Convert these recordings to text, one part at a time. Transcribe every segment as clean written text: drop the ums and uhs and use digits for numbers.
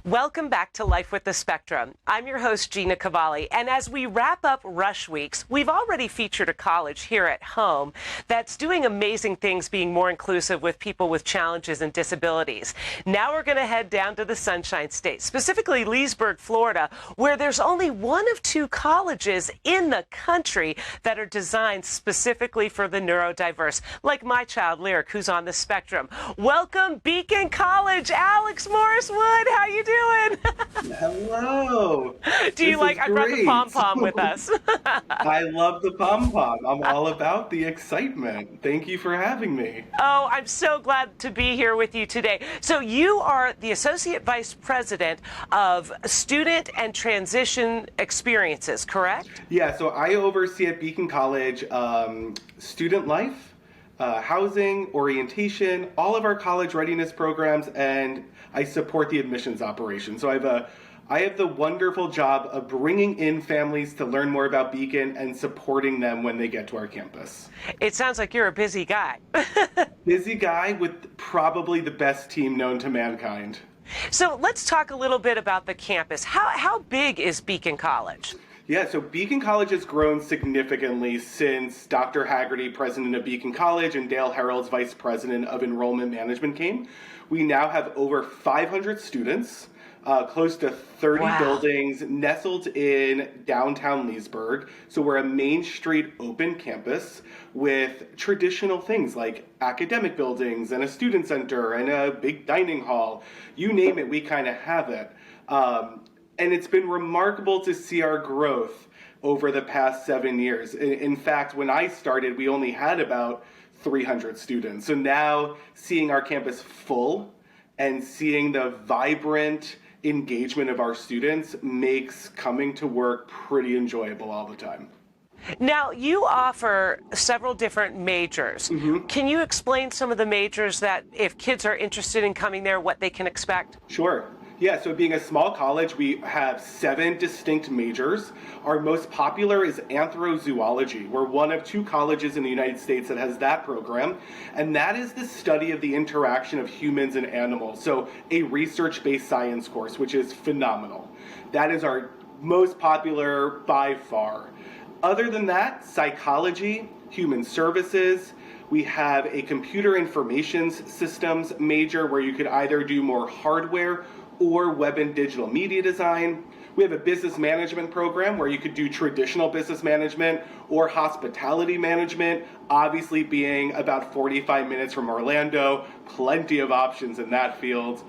Welcome back to Life with the Spectrum. I'm your host, Gina Cavalli, and as we wrap up Rush Weeks, we've already featured a college here at home that's doing amazing things being more inclusive with people with challenges and disabilities. Now we're going to head down to the Sunshine State, specifically Leesburg, Florida, where there's only one of two colleges in the country that are designed specifically for the neurodiverse, like my child, Lyric, who's on the spectrum. Welcome, Beacon College. Alex Morris Wood, how you doing? Hello. Do you like? I brought the pom pom with us. I love the pom pom. I'm all about the excitement. Thank you for having me. Oh, I'm so glad to be here with you today. So you are the Associate Vice President of Student and Transition Experiences, correct? Yeah, so I oversee at Beacon College student life, housing, orientation, all of our college readiness programs, and I support the admissions operation. So I have the wonderful job of bringing in families to learn more about Beacon and supporting them when they get to our campus. It sounds like you're a busy guy. Busy guy with probably the best team known to mankind. So let's talk a little bit about the campus. How big is Beacon College? Yeah, so Beacon College has grown significantly since Dr. Haggerty, president of Beacon College, and Dale Harold's vice president of enrollment management came. We now have over 500 students, close to 30 buildings nestled in downtown Leesburg. So we're a Main Street open campus with traditional things like academic buildings and a student center and a big dining hall. You name it, we kind of have it. And it's been remarkable to see our growth over the past 7 years. In fact, when I started, we only had about 300 students. So now seeing our campus full and seeing the vibrant engagement of our students makes coming to work pretty enjoyable all the time. Now, you offer several different majors. Can you explain some of the majors that if kids are interested in coming there, what they can expect? Sure. Yeah, so being a small college, we have 7 distinct majors. Our most popular is anthrozoology. We're one of 2 colleges in the United States that has that program, and that is the study of the interaction of humans and animals. So a research-based science course, which is phenomenal. That is our most popular by far. Other than that, psychology, human services. We have a computer informations systems major where you could either do more hardware or web and digital media design. We have a business management program where you could do traditional business management or hospitality management, obviously being about 45 minutes from Orlando, plenty of options in that field.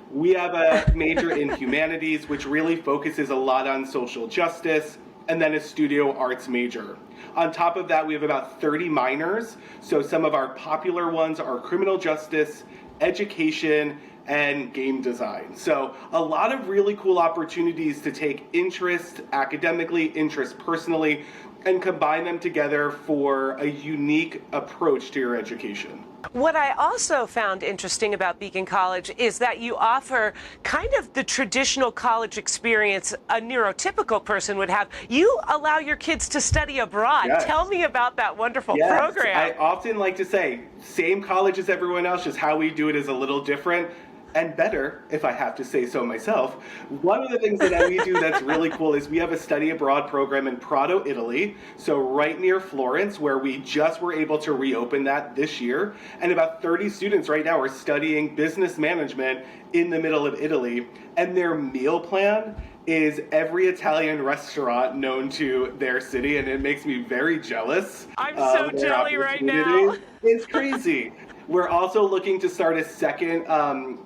We have a major in humanities, which really focuses a lot on social justice, and then a studio arts major. On top of that, we have about 30 minors. So some of our popular ones are criminal justice, education, and game design. So a lot of really cool opportunities to take interest academically, interest personally, and combine them together for a unique approach to your education. What I also found interesting about Beacon College is that you offer kind of the traditional college experience a neurotypical person would have. You allow your kids to study abroad. Yes. Tell me about that wonderful Yes. program. I often like to say, same college as everyone else, just how we do it is a little different. And better, if I have to say so myself. One of the things that we do that's really cool is we have a study abroad program in Prato, Italy, so right near Florence, where we just were able to reopen that this year. And about 30 students right now are studying business management in the middle of Italy. And their meal plan is every Italian restaurant known to their city, and it makes me very jealous. I'm so jelly right now. It's crazy. We're also looking to start a second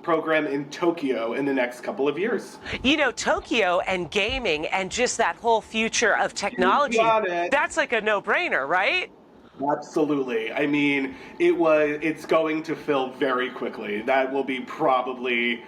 program in Tokyo in the next couple of years. You know, Tokyo and gaming and just that whole future of technology, that's like a no-brainer, right? Absolutely. I mean, it's going to fill very quickly. That will be probably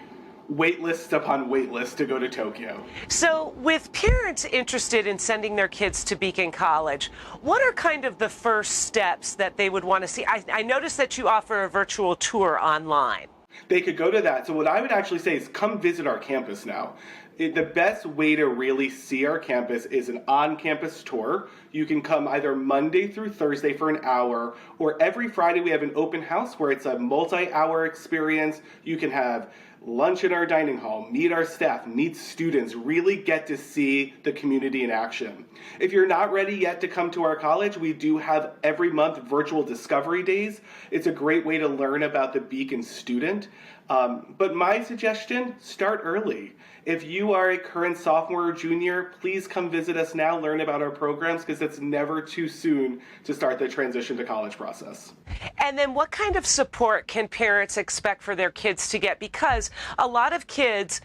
waitlist upon waitlist to go to Tokyo. So with parents interested in sending their kids to Beacon College, what are kind of the first steps that they would want to see? I noticed that you offer a virtual tour online. They could go to that. So what I would actually say is come visit our campus now. The best way to really see our campus is an on-campus tour. You can come either Monday through Thursday for an hour, or every Friday we have an open house where it's a multi-hour experience. You can have lunch in our dining hall, meet our staff, meet students, really get to see the community in action. If you're not ready yet to come to our college, we do have every month virtual discovery days. It's a great way to learn about the Beacon student. But my suggestion, start early. If you are a current sophomore or junior, please come visit us now, learn about our programs, because it's never too soon to start the transition to college process. And then what kind of support can parents expect for their kids to get? Because a lot of kids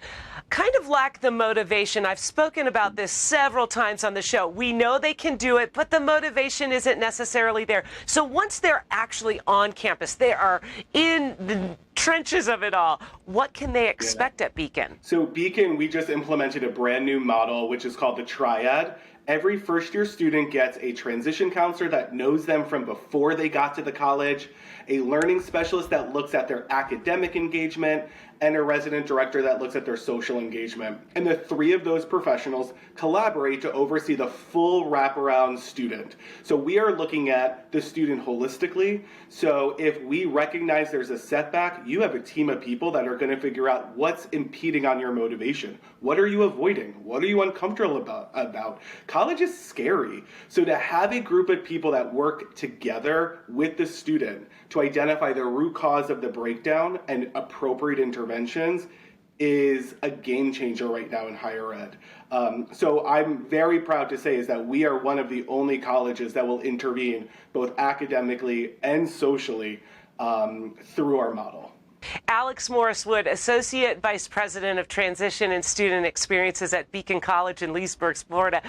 kind of lack the motivation. I've spoken about this several times on the show. We know they can do it, but the motivation isn't necessarily there. So once they're actually on campus, they are in the trenches of it all, what can they expect at Beacon? So Beacon, we just implemented a brand new model, which is called the Triad. Every first-year student gets a transition counselor that knows them from before they got to the college, a learning specialist that looks at their academic engagement, and a resident director that looks at their social engagement. And the three of those professionals collaborate to oversee the full wraparound student. So we are looking at the student holistically. So if we recognize there's a setback, you have a team of people that are going to figure out what's impeding on your motivation. What are you avoiding? What are you uncomfortable about? College is scary. So to have a group of people that work together with the student to identify the root cause of the breakdown and appropriate interventions is a game changer right now in higher ed. So I'm very proud to say is that we are one of the only colleges that will intervene both academically and socially through our model. Alex Morris-Wood, Associate Vice President of Transition and Student Experiences at Beacon College in Leesburg, Florida.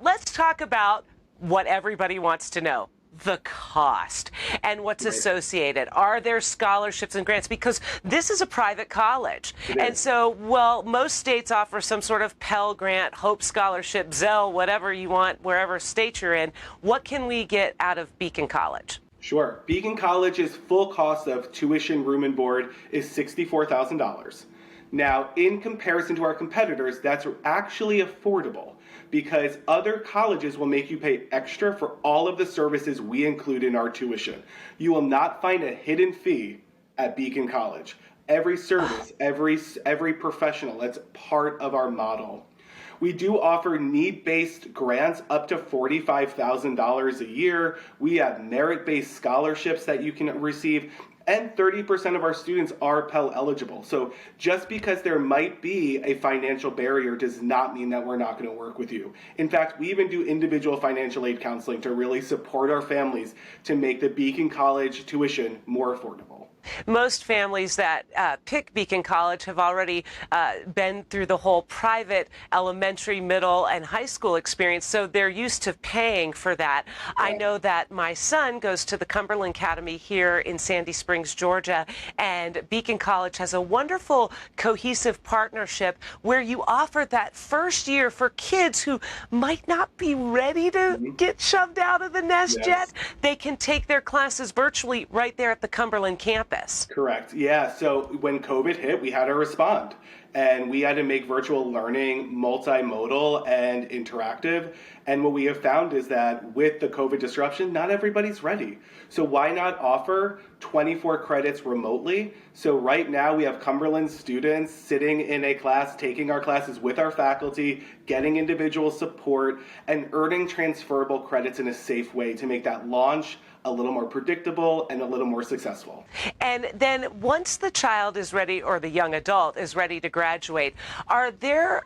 Let's talk about what everybody wants to know. The cost and what's associated. Are there scholarships and grants? Because this is a private college. And so, well, most states offer some sort of Pell Grant, Hope Scholarship, Zell, whatever you want, wherever state you're in. What can we get out of Beacon College? Sure. Beacon College's full cost of tuition, room, and board is $64,000. Now, in comparison to our competitors, that's actually affordable because other colleges will make you pay extra for all of the services we include in our tuition. You will not find a hidden fee at Beacon College. Every service, every professional, that's part of our model. We do offer need-based grants up to $45,000 a year. We have merit-based scholarships that you can receive, and 30% of our students are Pell eligible. So just because there might be a financial barrier does not mean that we're not going to work with you. In fact, we even do individual financial aid counseling to really support our families to make the Beacon College tuition more affordable. Most families that pick Beacon College have already been through the whole private elementary, middle, and high school experience, so they're used to paying for that. I know that my son goes to the Cumberland Academy here in Sandy Springs, Georgia, and Beacon College has a wonderful cohesive partnership where you offer that first year for kids who might not be ready to get shoved out of the nest yet. They can take their classes virtually right there at the Cumberland campus. Correct. Yeah. So when COVID hit, we had to respond. And we had to make virtual learning multimodal and interactive. And what we have found is that with the COVID disruption, not everybody's ready. So why not offer 24 credits remotely? So right now we have Cumberland students sitting in a class, taking our classes with our faculty, getting individual support, and earning transferable credits in a safe way to make that launch a little more predictable and a little more successful. And then once the child is ready, or the young adult is ready to graduate, are there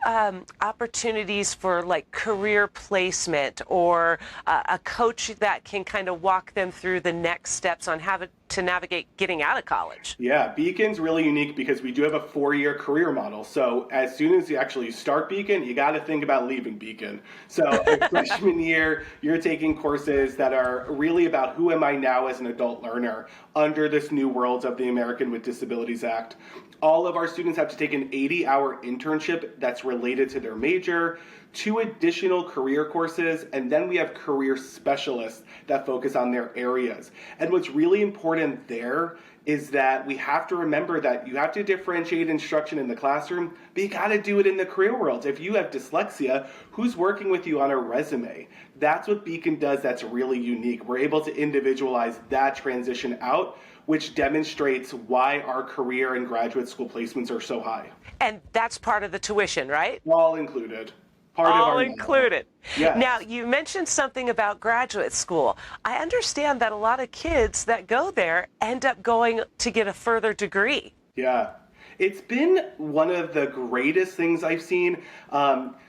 opportunities for like career placement or a coach that can kind of walk them through the next steps on how to navigate getting out of college? Yeah, Beacon's really unique because we do have a 4-year career model. So as soon as you actually start Beacon, you got to think about leaving Beacon. So freshman year, you're taking courses that are really about who am I now as an adult learner under this new world of the American with Disabilities Act. All of our students have to take an 80-hour internship that's related to their major, 2 additional career courses, and then we have career specialists that focus on their areas. And what's really important there is that we have to remember that you have to differentiate instruction in the classroom, but you got to do it in the career world. If you have dyslexia, who's working with you on a resume? That's what Beacon does that's really unique. We're able to individualize that transition out, which demonstrates why our career and graduate school placements are so high. And that's part of the tuition, right? All included. Part of All our model. included. Yes. Now, you mentioned something about graduate school. I understand that a lot of kids that go there end up going to get a further degree. Yeah. It's been one of the greatest things I've seen.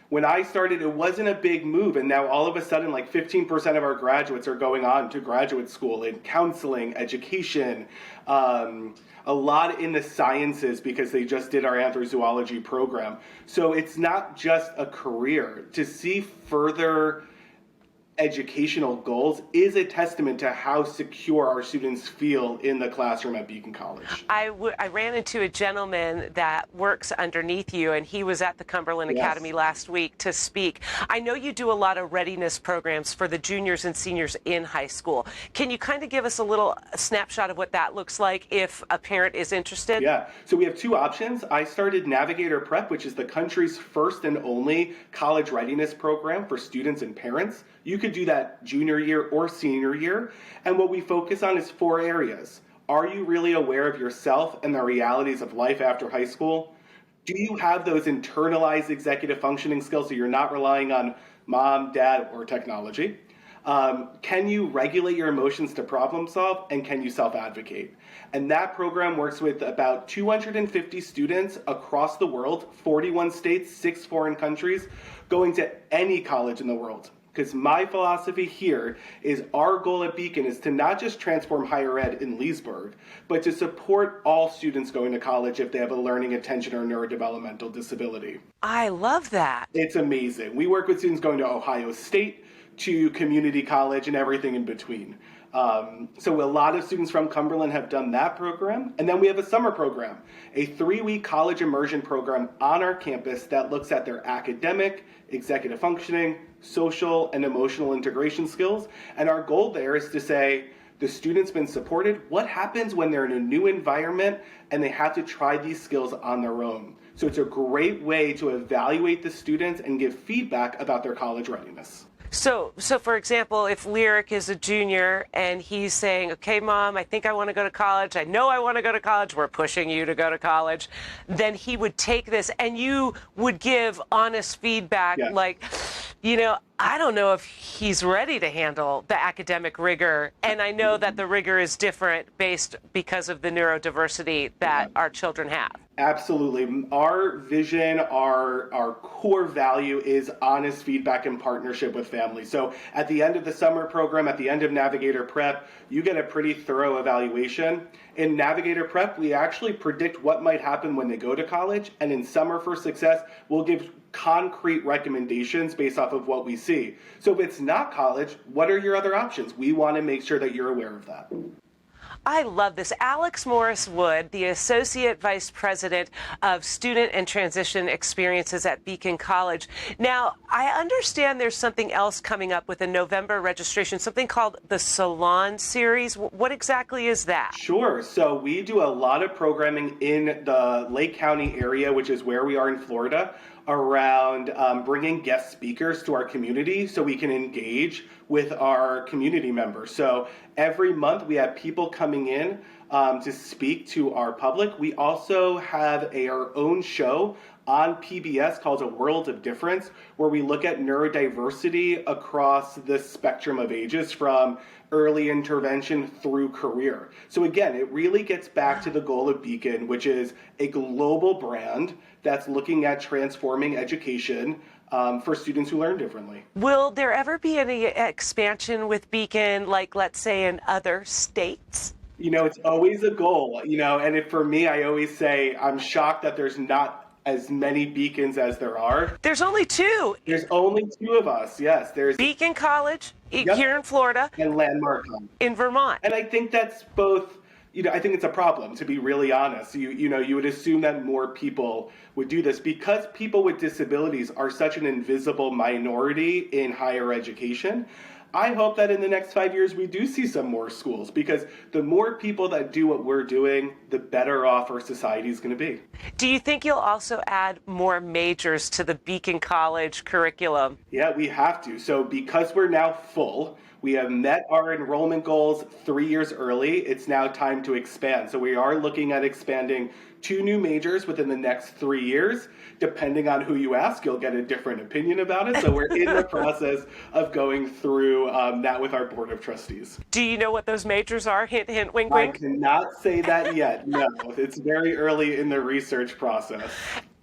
When I started, it wasn't a big move, and now all of a sudden, like 15% of our graduates are going on to graduate school in counseling, education, a lot in the sciences because they just did our anthrozoology program. So it's not just a career. To see further educational goals is a testament to how secure our students feel in the classroom at Beacon College. I ran into a gentleman that works underneath you, and he was at the Cumberland Yes. Academy last week to speak. I know you do a lot of readiness programs for the juniors and seniors in high school. Can you kind of give us a little snapshot of what that looks like if a parent is interested? Yeah, so we have two options. I started Navigator Prep, which is the country's first and only college readiness program for students and parents. You could do that junior year or senior year. And what we focus on is 4 areas. Are you really aware of yourself and the realities of life after high school? Do you have those internalized executive functioning skills so you're not relying on mom, dad, or technology? Can you regulate your emotions to problem solve? And can you self-advocate? And that program works with about 250 students across the world, 41 states, 6 foreign countries, going to any college in the world. Because my philosophy here is our goal at Beacon is to not just transform higher ed in Leesburg, but to support all students going to college if they have a learning, attention, or neurodevelopmental disability. I love that. It's amazing. We work with students going to Ohio State, to community college, and everything in between. So a lot of students from Cumberland have done that program. And then we have a summer program, a 3-week college immersion program on our campus that looks at their academic, executive functioning, social, and emotional integration skills. And our goal there is to say, the student's been supported. What happens when they're in a new environment and they have to try these skills on their own? So it's a great way to evaluate the students and give feedback about their college readiness. So for example, if Lyric is a junior and he's saying, okay, Mom, I think I want to go to college. I know I want to go to college. We're pushing you to go to college. Then he would take this and you would give honest feedback. Yes. Like, I don't know if he's ready to handle the academic rigor. And I know that the rigor is different because of the neurodiversity that our children have. Absolutely. Our vision, our core value is honest feedback and partnership with families. So at the end of the summer program, at the end of Navigator Prep, you get a pretty thorough evaluation. In Navigator Prep, we actually predict what might happen when they go to college. And in Summer for Success, we'll give concrete recommendations based off of what we see. So if it's not college, what are your other options? We want to make sure that you're aware of that. I love this. Alex Morris Wood, the Associate Vice President of Student and Transition Experiences at Beacon College. Now, I understand there's something else coming up with a November registration, something called the Salon Series. What exactly is that? Sure. So we do a lot of programming in the Lake County area, which is where we are in Florida, around bringing guest speakers to our community so we can engage with our community members. So every month we have people coming in to speak to our public. We also have our own show on PBS called A World of Difference, where we look at neurodiversity across the spectrum of ages from early intervention through career. So again, it really gets back to the goal of Beacon, which is a global brand that's looking at transforming education for students who learn differently. Will there ever be any expansion with Beacon, like let's say in other states? It's always a goal, and for me, I always say I'm shocked that there's not as many Beacons as there are. There's only 2. There's only 2 of us, yes. There's Beacon College here in Florida and Landmark in Vermont. And I think that's both, I think it's a problem, to be really honest. You would assume that more people would do this because people with disabilities are such an invisible minority in higher education. I hope that in the next 5 years we do see some more schools, because the more people that do what we're doing, the better off our society is going to be. Do you think you'll also add more majors to the Beacon College curriculum? Yeah, we have to. So because we're now full, we have met our enrollment goals 3 years early. It's now time to expand. So we are looking at expanding 2 new majors within the next 3 years. Depending on who you ask, you'll get a different opinion about it. So we're in the process of going through that with our board of trustees. Do you know what those majors are? Hint, hint, wink, I wink. cannot say that yet. No, it's very early in the research process.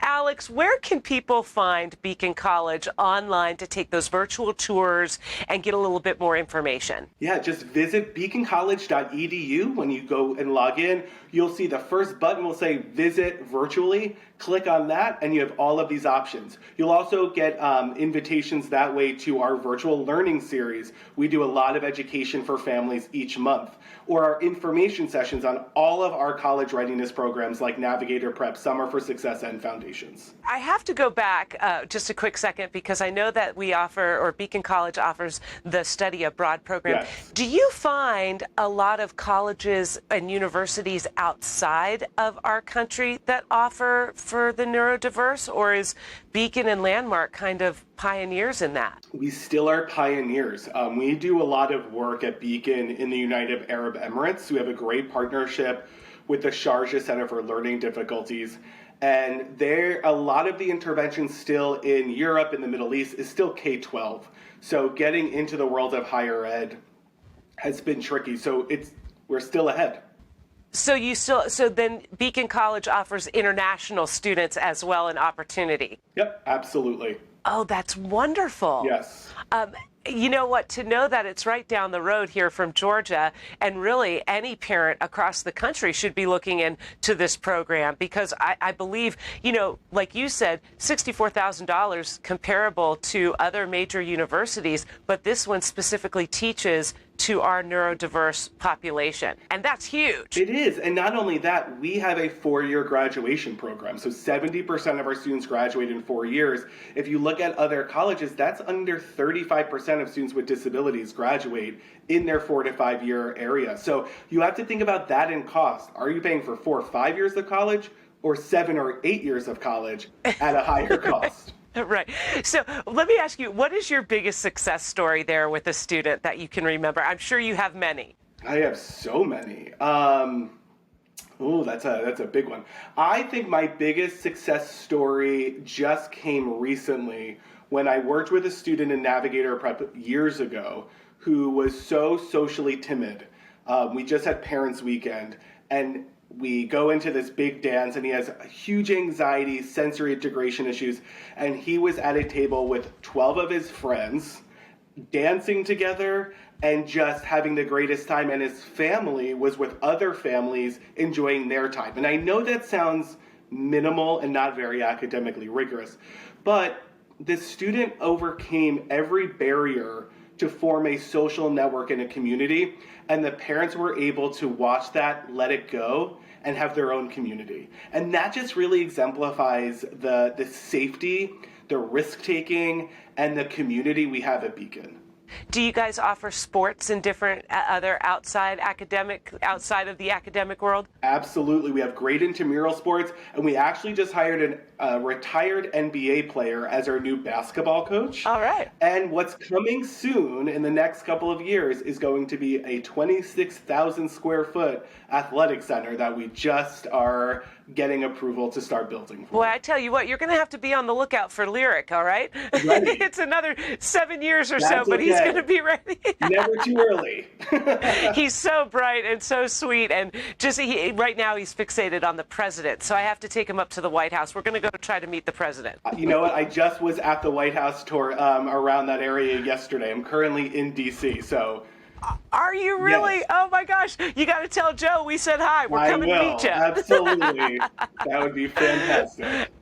Alex, where can people find Beacon College online to take those virtual tours and get a little bit more information? Yeah, just visit beaconcollege.edu. When you go and log in, you'll see the first button will say visit virtually. Click on that and you have all of these options. You'll also get invitations that way to our virtual learning series. We do a lot of education for families each month, or our information sessions on all of our college readiness programs like Navigator Prep, Summer for Success, and Foundations. I have to go back just a quick second because I know that we offer, or Beacon College offers, the study abroad program. Yes. Do you find a lot of colleges and universities outside of our country that offer for the neurodiverse, or is Beacon and Landmark kind of pioneers in that? We still are pioneers. We do a lot of work at Beacon in the United Arab Emirates. We have a great partnership with the Sharjah Center for Learning Difficulties. And there, a lot of the intervention still in Europe and the Middle East is still K-12. So getting into the world of higher ed has been tricky. So we're still ahead. So then Beacon College offers international students as well an opportunity. Yep, absolutely. Oh, that's wonderful. Yes. You know what, to know that it's right down the road here from Georgia, and really any parent across the country should be looking into this program, because I believe, like you said, $64,000 comparable to other major universities, but this one specifically teaches to our neurodiverse population. And that's huge. It is. And not only that, we have a 4-year graduation program. So 70% of our students graduate in 4 years. If you look at other colleges, that's under 35% of students with disabilities graduate in their 4 to 5 year area. So you have to think about that in cost. Are you paying for 4 or 5 years of college, or 7 or 8 years of college at a higher cost? Right. So let me ask you, what is your biggest success story there with a student that you can remember? I'm sure you have many. I have so many. Oh, that's a big one. I think my biggest success story just came recently when I worked with a student in Navigator Prep years ago who was so socially timid. We just had Parents Weekend, and we go into this big dance, and he has huge anxiety, sensory integration issues, and he was at a table with 12 of his friends, dancing together and just having the greatest time, and his family was with other families enjoying their time. And I know that sounds minimal and not very academically rigorous, but the student overcame every barrier to form a social network in a community, and the parents were able to watch that, let it go, and have their own community. And that just really exemplifies the safety, the risk-taking, and the community we have at Beacon. Do you guys offer sports in different other outside of the academic world? Absolutely. We have great intramural sports, and we actually just hired a retired NBA player as our new basketball coach. All right. And what's coming soon in the next couple of years is going to be a 26,000 square foot athletic center that we just are getting approval to start building for. Boy, I tell you what, you're going to have to be on the lookout for Lyric, all right? It's another 7 years or so, but he's going to be ready. Never too early. He's so bright and so sweet, and right now he's fixated on the president, so I have to take him up to the White House. We're going to go try to meet the president. You know what? I just was at the White House tour around that area yesterday. I'm currently in D.C., so... Are you really? Yes. Oh my gosh. You got to tell Joe we said hi. We're coming to meet you. Absolutely. That would be fantastic.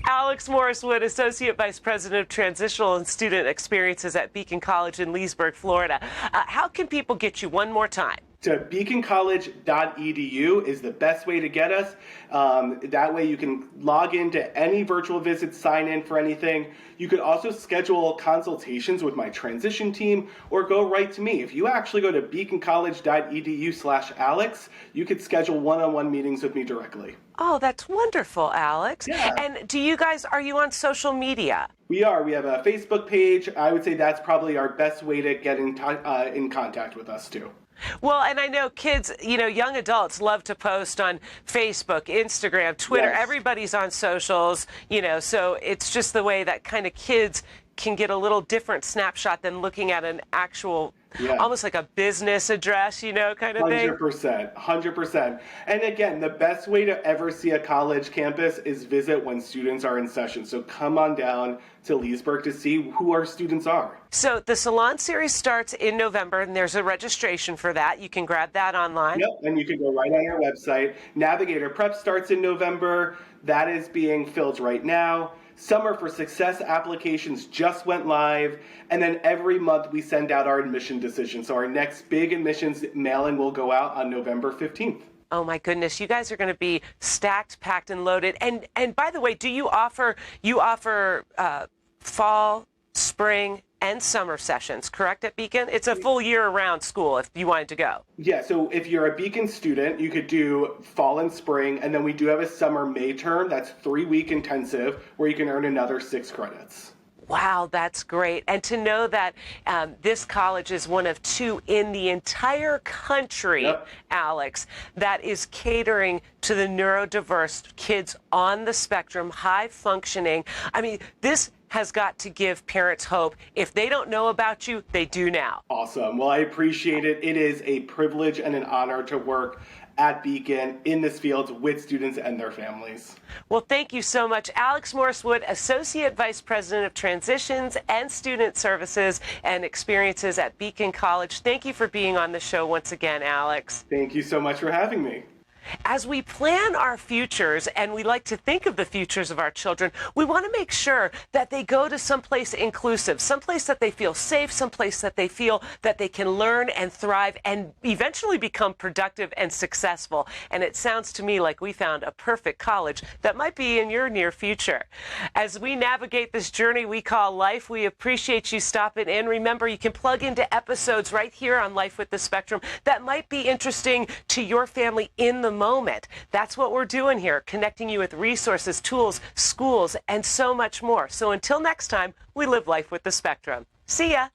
Alex Morris-Wood, Associate Vice President of Transitional and Student Experiences at Beacon College in Leesburg, Florida. How can people get you one more time? So beaconcollege.edu is the best way to get us. That way you can log into any virtual visit, sign in for anything. You could also schedule consultations with my transition team or go right to me. If you actually go to beaconcollege.edu/Alex, you could schedule one-on-one meetings with me directly. Oh, that's wonderful, Alex. Yeah. And are you on social media? We are. We have a Facebook page. I would say that's probably our best way to get in contact with us too. Well, and I know kids, young adults love to post on Facebook, Instagram, Twitter. Yes. Everybody's on socials, so it's just the way that kind of kids can get a little different snapshot than looking at an actual, almost like a business address, kind of thing. 100%. And again, the best way to ever see a college campus is visit when students are in session. So come on down to Leesburg to see who our students are. So the Salon Series starts in November, and there's a registration for that. You can grab that online. Yep, and you can go right on our website. Navigator Prep starts in November. That is being filled right now. Summer for Success applications just went live, and then every month we send out our admission decision. So our next big admissions mailing will go out on November 15th. Oh my goodness, you guys are going to be stacked, packed, and loaded. And by the way, do you offer fall, spring, and summer sessions, correct, at Beacon? It's a full year-round school if you wanted to go. Yeah, so if you're a Beacon student, you could do fall and spring, and then we do have a summer May term. That's 3-week intensive where you can earn another 6 credits. Wow, that's great. And to know that this college is one of 2 in the entire country, Alex, that is catering to the neurodiverse kids on the spectrum, high functioning. I mean, this has got to give parents hope. If they don't know about you, they do now. Awesome. Well, I appreciate it. It is a privilege and an honor to work at Beacon in this field with students and their families. Well, thank you so much. Alex Morris-Wood, Associate Vice President of Transitions and Student Services and Experiences at Beacon College. Thank you for being on the show once again, Alex. Thank you so much for having me. As we plan our futures, and we like to think of the futures of our children, we want to make sure that they go to someplace inclusive, someplace that they feel safe, someplace that they feel that they can learn and thrive and eventually become productive and successful. And it sounds to me like we found a perfect college that might be in your near future. As we navigate this journey we call life, we appreciate you stopping in. Remember, you can plug into episodes right here on Life with the Spectrum that might be interesting to your family in the moment. That's what we're doing here, connecting you with resources, tools, schools, and so much more. So until next time, we live life with the Spectrum. See ya.